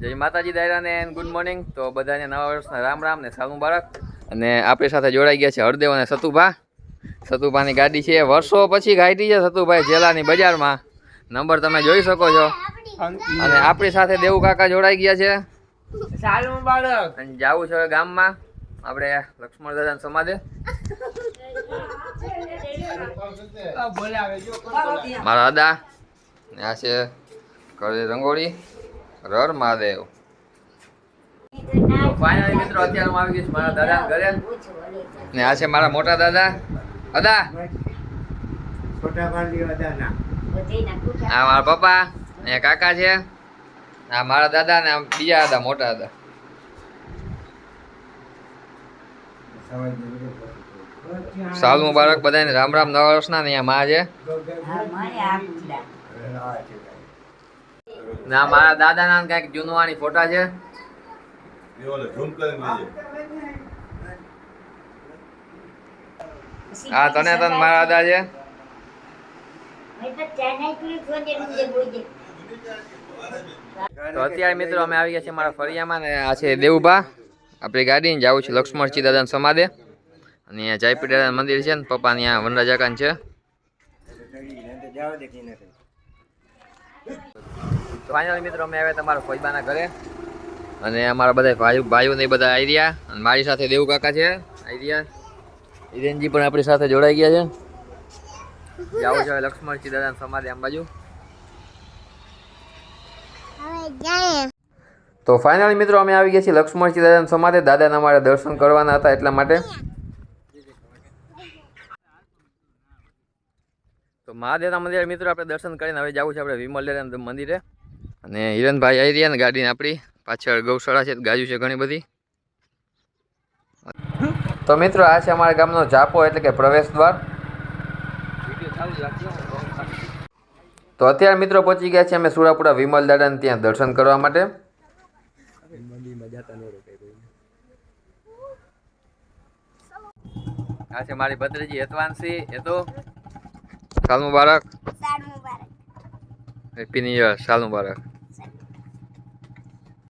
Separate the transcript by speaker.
Speaker 1: જય માતાજી દાયરાને good morning. તો બધાને નવા વર્ષના રામ રામ ને સાલ મુબારક. અને આપણી સાથે જોડાઈ ગયા છે હરદેવ અને સતુભા. સતુભાની ગાડી છે, વર્ષો પછી ગાડી છે સતુભાઈ જેલાની બજારમાં. નંબર તમે જોઈ શકો છો. અને આપણી સાથે દેવું કાકા જોડાઈ ગયા છે. સાલ મુબારક. અને જાવું છે ગામમાં આપણે લક્ષ્મણ દાદા સમાધે. મારા દાદા આ છે કરે રંગોળી રર મહાદેવ. તો ફાઇનલી મિત્રો અત્યારે હું આવી ગઈશ મારા દાદા ઘરે. ને આ છે મારા મોટા દાદા અદા. આ મારા પપ્પા ને કાકા છે. આ મારા દાદા ને બીજા દાદા મોટા દાદા. સાલ મુબારક બધાને રામ રામ નવા વર્ષના. ને અહીંયા માં છે ના મારા દાદા ના કઈક જૂનવાણી ફોટા છે. હા તને તન મારા દાદા છે. તો અત્યારે મિત્રો અમે આવી ગયા છીએ મારા ફળિયામાં. ને આ છે દેવુભા આપણી ગાડી. જવું છે લક્ષ્મણજી દાદા સમાધે. અને અહીંયા જયપીર દાદા મંદિર છે ને પપ્પા ત્યાં વનરાજા કાન છે. ફાઇનલ મિત્રો અમે આવ્યા તમારા ફોઈબાના ઘરે. અને અમારા બધા ભાઈઓ ને બધા આવી રહ્યા. અને મારી સાથે દેવું કાકા છે આવી રહ્યા. હિરેનજી પણ આપણી સાથે જોડાઈ ગયા છે. જાવું છે લક્ષ્મણજી દાદા સમાધિ આમ બાજુ. તો ફાઇનલી મિત્રો અમે આવી ગયા છીએ લક્ષ્મણજી દાદા સમાધિ. દાદાના અમારે દર્શન કરવાના હતા એટલા માટે. તો મહાદેવના મંદિરે મિત્રો આપણે દર્શન કરીને હવે જવું છે આપણે વિમલ દાદા મંદિરે. અને હિરણભાઈ આવી રહ્યા ને ગાડીને આપણી પાછળ ગૌશાળા છે ગાયું છે ઘણી બધી. તો મિત્રો આ છે અમારા ગામનો જાપો એટલે કે પ્રવેશ દ્વાર. તો અત્યારે મિત્રો પહોંચી ગયા છે અમે સુરાપુરા વિમલ દાદાને ત્યાં દર્શન કરવા માટે. આ છે મારી ભત્રીજી હેતવાંશી. હેતુ સાલ મુબારક. Happy new year. સાલ મુબારક.